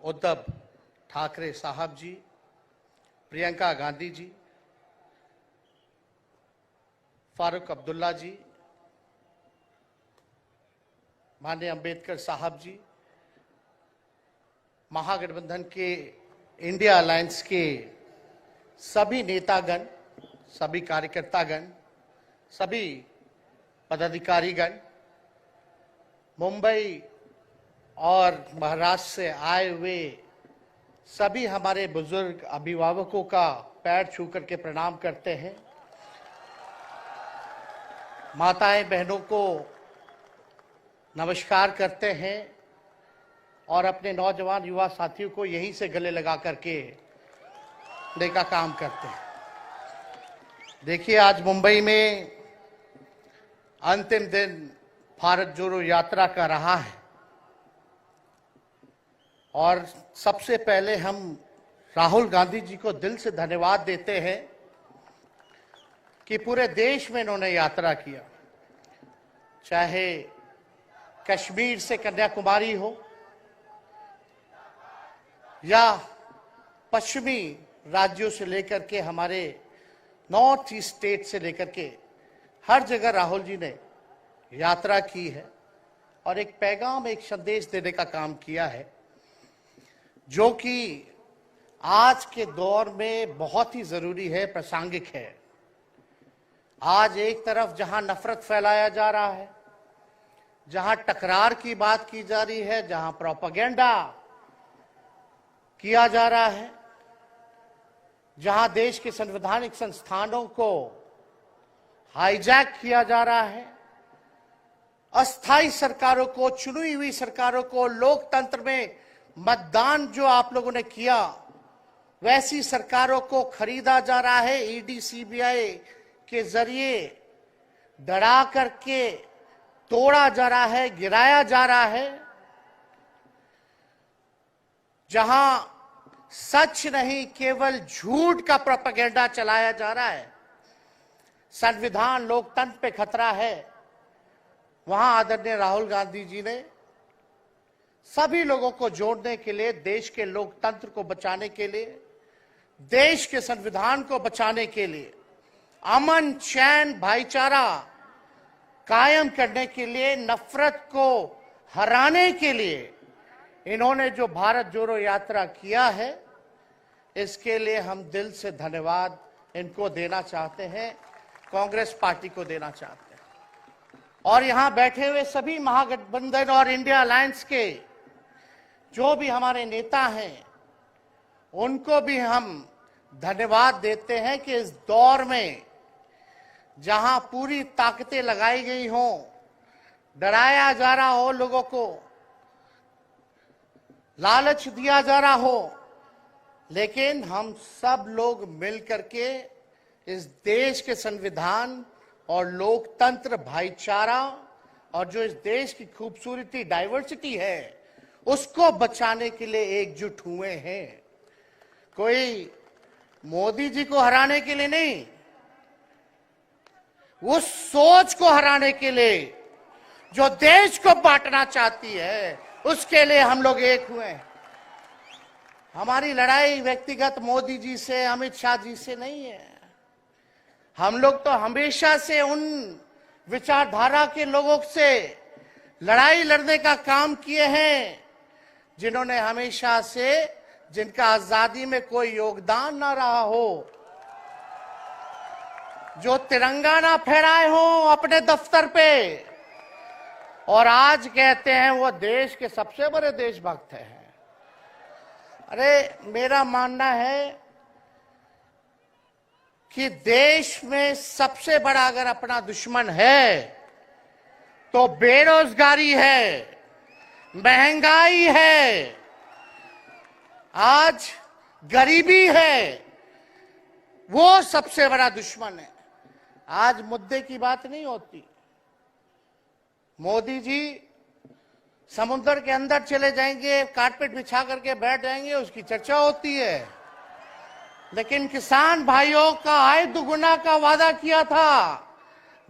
उद्धव ठाकरे साहब जी, प्रियंका गांधी जी, फारूक अब्दुल्ला जी, माननीय अंबेडकर साहब जी, महागठबंधन के इंडिया अलायंस के सभी नेतागण, सभी कार्यकर्तागण, सभी पदाधिकारीगण, मुंबई और महाराष्ट्र से आए हुए सभी हमारे बुजुर्ग अभिभावकों का पैर छू करके प्रणाम करते हैं। माताएं बहनों को नमस्कार करते हैं और अपने नौजवान युवा साथियों को यहीं से गले लगा करके का काम करते हैं। देखिए, आज मुंबई में अंतिम दिन भारत जोड़ो यात्रा का रहा है और सबसे पहले हम राहुल गांधी जी को दिल से धन्यवाद देते हैं कि पूरे देश में इन्होंने यात्रा किया, चाहे कश्मीर से कन्याकुमारी हो या पश्चिमी राज्यों से लेकर के हमारे नॉर्थ ईस्ट स्टेट से लेकर के हर जगह राहुल जी ने यात्रा की है और एक पैगाम, एक संदेश देने का काम किया है, जो कि आज के दौर में बहुत ही जरूरी है, प्रासंगिक है। आज एक तरफ जहां नफरत फैलाया जा रहा है, जहां टकरार की बात की जा रही है, जहां प्रोपेगेंडा किया जा रहा है, जहां देश के संवैधानिक संस्थानों को हाईजैक किया जा रहा है, अस्थायी सरकारों को, चुनी हुई सरकारों को, लोकतंत्र में मतदान जो आप लोगों ने किया वैसी सरकारों को खरीदा जा रहा है, ईडी सीबीआई के जरिए डरा करके तोड़ा जा रहा है, गिराया जा रहा है, जहां सच नहीं केवल झूठ का प्रोपेगेंडा चलाया जा रहा है, संविधान लोकतंत्र पे खतरा है, वहां आदरणीय राहुल गांधी जी ने सभी लोगों को जोड़ने के लिए, देश के लोकतंत्र को बचाने के लिए, देश के संविधान को बचाने के लिए, अमन चैन भाईचारा कायम करने के लिए, नफरत को हराने के लिए इन्होंने जो भारत जोड़ो यात्रा किया है, इसके लिए हम दिल से धन्यवाद इनको देना चाहते हैं, कांग्रेस पार्टी को देना चाहते हैं। और यहां बैठे हुए सभी महागठबंधन और इंडिया अलायंस के जो भी हमारे नेता हैं, उनको भी हम धन्यवाद देते हैं कि इस दौर में जहां पूरी ताकतें लगाई गई हों, डराया जा रहा हो, लोगों को लालच दिया जा रहा हो, लेकिन हम सब लोग मिलकर के इस देश के संविधान और लोकतंत्र, भाईचारा और जो इस देश की खूबसूरती, डाइवर्सिटी है, उसको बचाने के लिए एकजुट हुए हैं। कोई मोदी जी को हराने के लिए नहीं, उस सोच को हराने के लिए जो देश को बांटना चाहती है, उसके लिए हम लोग एक हुए हैं। हमारी लड़ाई व्यक्तिगत मोदी जी से, अमित शाह जी से नहीं है। हम लोग तो हमेशा से उन विचारधारा के लोगों से लड़ाई लड़ने का काम किए हैं जिन्होंने हमेशा से, जिनका आजादी में कोई योगदान ना रहा हो, जो तिरंगा ना फहराए हो अपने दफ्तर पे, और आज कहते हैं वो देश के सबसे बड़े देशभक्त हैं। अरे, मेरा मानना है कि देश में सबसे बड़ा अगर अपना दुश्मन है तो बेरोजगारी है, महंगाई है, आज गरीबी है, वो सबसे बड़ा दुश्मन है। आज मुद्दे की बात नहीं होती। मोदी जी समुद्र के अंदर चले जाएंगे, कारपेट बिछा करके बैठ जाएंगे, उसकी चर्चा होती है, लेकिन किसान भाइयों का आय दुगुना का वादा किया था।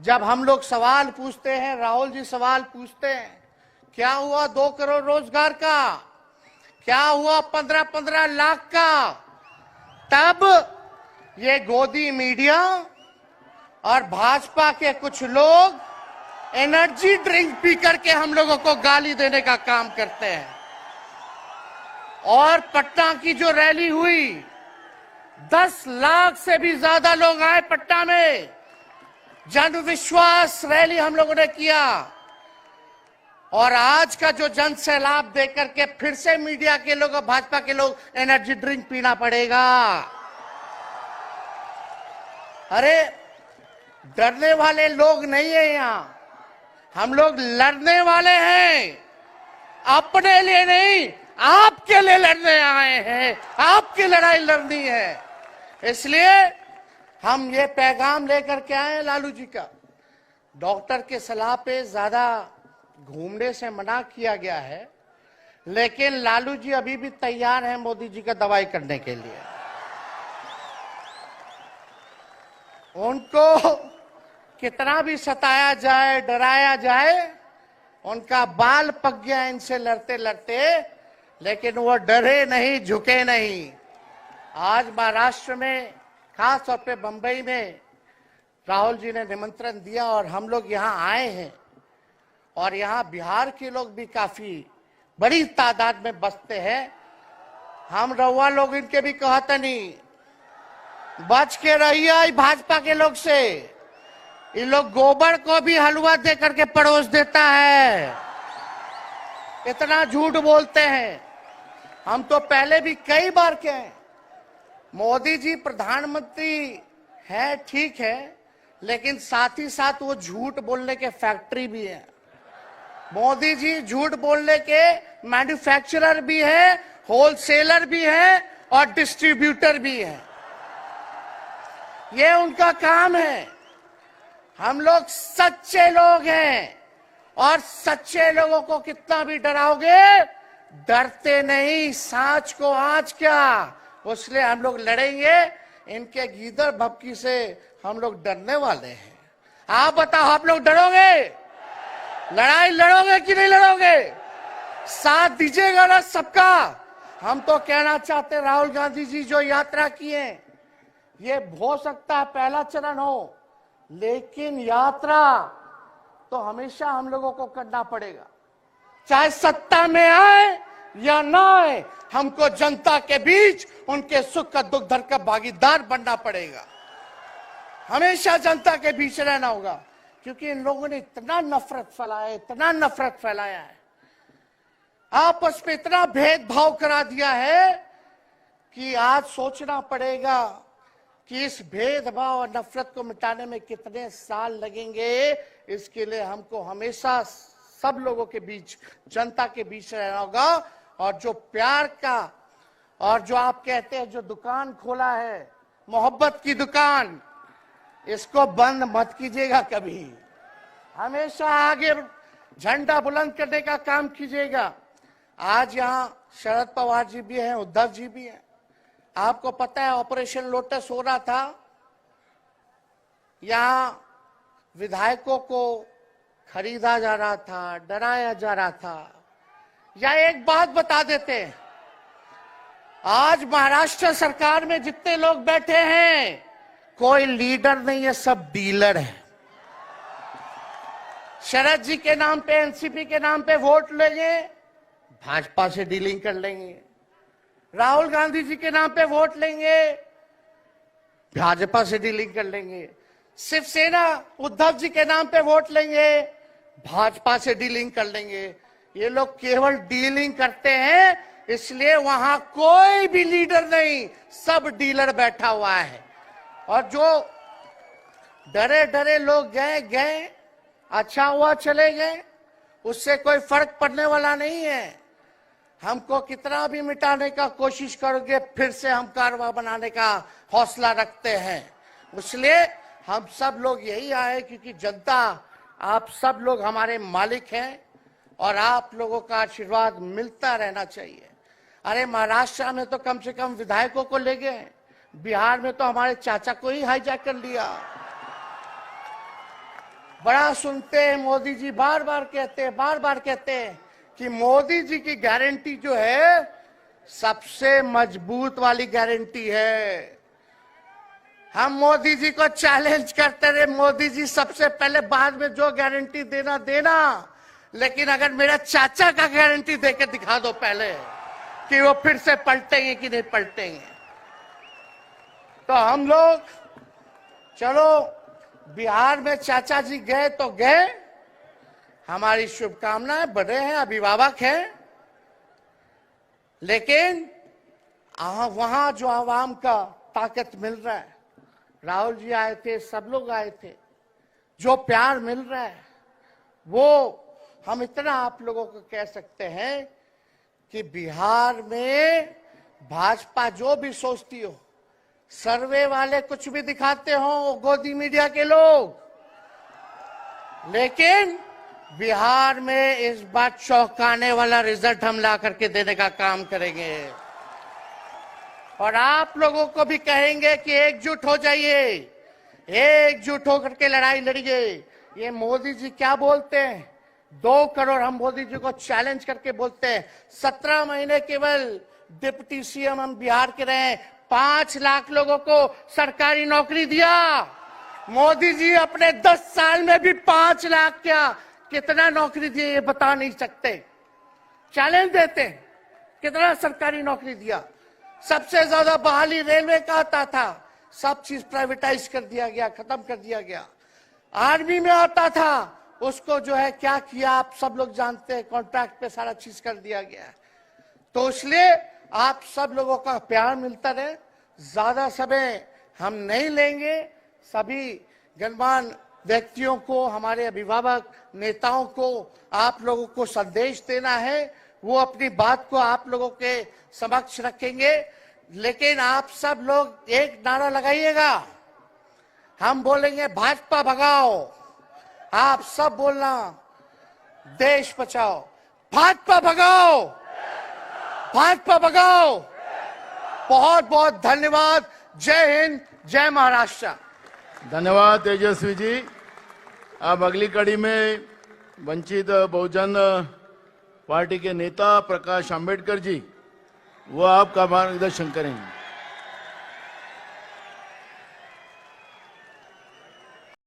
जब हम लोग सवाल पूछते हैं, राहुल जी सवाल पूछते हैं, क्या हुआ 2 करोड़ रोजगार का, क्या हुआ 15-15 लाख का? तब ये गोदी मीडिया और भाजपा के कुछ लोग एनर्जी ड्रिंक पी करके हम लोगों को गाली देने का काम करते हैं। और पटना की जो रैली हुई, 10 लाख से भी ज्यादा लोग आए पटना में। जन विश्वास रैली हम लोगों ने किया। और आज का जो जन सैलाब देकर के फिर से मीडिया के लोग और भाजपा के लोग एनर्जी ड्रिंक पीना पड़ेगा। अरे डरने वाले लोग नहीं है यहां, हम लोग लड़ने वाले हैं। अपने लिए नहीं, आपके लिए लड़ने आए हैं, आपकी लड़ाई लड़नी है। इसलिए हम ये पैगाम लेकर के आए लालू जी का। डॉक्टर के सलाह पे ज्यादा घूमने से मना किया गया है, लेकिन लालू जी अभी भी तैयार हैं मोदी जी का दवाई करने के लिए। उनको कितना भी सताया जाए, डराया जाए, उनका बाल पक गया इनसे लड़ते लड़ते, लेकिन वो डरे नहीं, झुके नहीं। आज महाराष्ट्र में, खास तौर पे बंबई में राहुल जी ने निमंत्रण दिया और हम लोग यहाँ आए हैं। और यहाँ बिहार के लोग भी काफी बड़ी तादाद में बसते हैं। हम रउआ लोग इनके भी कहते नहीं, बच के रहिए भाजपा के लोग से। ये लोग गोबर को भी हलवा दे करके परोस देता है, इतना झूठ बोलते हैं। हम तो पहले भी कई बार कहे, मोदी जी प्रधानमंत्री है ठीक है, लेकिन साथ ही साथ वो झूठ बोलने के फैक्ट्री भी है। मोदी जी झूठ बोलने के मैन्युफैक्चरर भी है, होलसेलर भी है और डिस्ट्रीब्यूटर भी है। ये उनका काम है। हम लोग सच्चे लोग हैं और सच्चे लोगों को कितना भी डराओगे, डरते नहीं। सांच को आज क्या, उसलिए हम लोग लड़ेंगे। इनके गीदड़ भपकी से हम लोग डरने वाले हैं। आप बताओ, आप लोग डरोगे? लड़ाई लड़ोगे कि नहीं लड़ोगे? साथ दीजिएगा ना सबका? हम तो कहना चाहते, राहुल गांधी जी जो यात्रा किए, ये हो सकता है पहला चरण हो, लेकिन यात्रा तो हमेशा हम लोगों को करना पड़ेगा। चाहे सत्ता में आए या ना आए, हमको जनता के बीच उनके सुख का दुख दर्द का भागीदार बनना पड़ेगा। हमेशा जनता के बीच रहना होगा, क्योंकि इन लोगों ने इतना नफरत फैलाया, इतना नफरत फैलाया है, आपस में इतना भेदभाव करा दिया है कि आज सोचना पड़ेगा कि इस भेदभाव और नफरत को मिटाने में कितने साल लगेंगे। इसके लिए हमको हमेशा सब लोगों के बीच, जनता के बीच रहना होगा। और जो प्यार का, और जो आप कहते हैं जो दुकान खोला है, मोहब्बत की दुकान, इसको बंद मत कीजिएगा कभी। हमेशा आगे झंडा बुलंद करने का काम कीजिएगा। आज यहाँ शरद पवार जी भी हैं, उद्धव जी भी हैं। आपको पता है ऑपरेशन लोटस हो रहा था, यहाँ विधायकों को खरीदा जा रहा था, डराया जा रहा था। या एक बात बता देते हैं, आज महाराष्ट्र सरकार में जितने लोग बैठे हैं, कोई लीडर नहीं है, सब डीलर है। शरद जी के नाम पे, एनसीपी के नाम पे वोट लेंगे, भाजपा से डीलिंग कर लेंगे। राहुल गांधी जी के नाम पे वोट लेंगे, भाजपा से डीलिंग कर लेंगे। शिवसेना उद्धव जी के नाम पे वोट लेंगे, भाजपा से डीलिंग कर लेंगे। ये लोग केवल डीलिंग करते हैं, इसलिए वहां कोई भी लीडर नहीं, सब डीलर बैठा हुआ है। और जो डरे डरे लोग गए, अच्छा हुआ चले गए, उससे कोई फर्क पड़ने वाला नहीं है। हमको कितना भी मिटाने का कोशिश करोगे, फिर से हम कारवा बनाने का हौसला रखते हैं। इसलिए हम सब लोग यही आए, क्योंकि जनता, आप सब लोग हमारे मालिक हैं और आप लोगों का आशीर्वाद मिलता रहना चाहिए। अरे महाराष्ट्र में तो कम से कम विधायकों को ले गए, बिहार में तो हमारे चाचा को ही हाईजैक कर लिया। बड़ा सुनते हैं, मोदी जी बार बार कहते हैं कि मोदी जी की गारंटी जो है सबसे मजबूत वाली गारंटी है। हम मोदी जी को चैलेंज करते रहे, मोदी जी सबसे पहले, बाद में जो गारंटी देना देना, लेकिन अगर मेरा चाचा का गारंटी देके दिखा दो पहले कि वो फिर से पलटेंगे कि नहीं पलटेंगे। तो हम लोग, चलो बिहार में चाचा जी गए तो गए, हमारी शुभकामनाएं, बड़े हैं, अभिभावक हैं, लेकिन वहां जो आवाम का ताकत मिल रहा है, राहुल जी आए थे, सब लोग आए थे, जो प्यार मिल रहा है वो हम इतना आप लोगों को कह सकते हैं कि बिहार में भाजपा जो भी सोचती हो, सर्वे वाले कुछ भी दिखाते हो, गोदी मीडिया के लोग, लेकिन बिहार में इस बार चौंकाने वाला रिजल्ट हम ला करके देने का काम करेंगे। और आप लोगों को भी कहेंगे कि एकजुट हो जाइए, एकजुट होकर के लड़ाई लड़िए। ये मोदी जी क्या बोलते हैं, 2 करोड़, हम मोदी जी को चैलेंज करके बोलते हैं, 17 महीने केवल डिप्टी सीएम हम बिहार के रहे, 5 लाख लोगों को सरकारी नौकरी दिया। मोदी जी अपने 10 साल में भी 5 लाख क्या, कितना नौकरी दिए ये बता नहीं सकते। चैलेंज देते हैं, कितना सरकारी नौकरी दिया। सबसे ज्यादा बहाली रेलवे का आता था, सब चीज प्राइवेटाइज कर दिया गया, खत्म कर दिया गया। आर्मी में आता था, उसको जो है क्या किया आप सब लोग जानते हैं, कॉन्ट्रैक्ट पे सारा चीज कर दिया गया। तो इसलिए आप सब लोगों का प्यार मिलता रहे। ज्यादा समय हम नहीं लेंगे, सभी गणमान्य व्यक्तियों को, हमारे अभिभावक नेताओं को आप लोगों को संदेश देना है, वो अपनी बात को आप लोगों के समक्ष रखेंगे। लेकिन आप सब लोग एक नारा लगाइएगा, हम बोलेंगे भाजपा भगाओ, आप सब बोलना देश बचाओ, भाजपा भगाओ, भाजपा भगाओ। बहुत बहुत धन्यवाद। जय हिंद, जय महाराष्ट्र। धन्यवाद तेजस्वी जी। अब अगली कड़ी में वंचित बहुजन पार्टी के नेता प्रकाश आंबेडकर जी, वो आपका मार्गदर्शन करेंगे।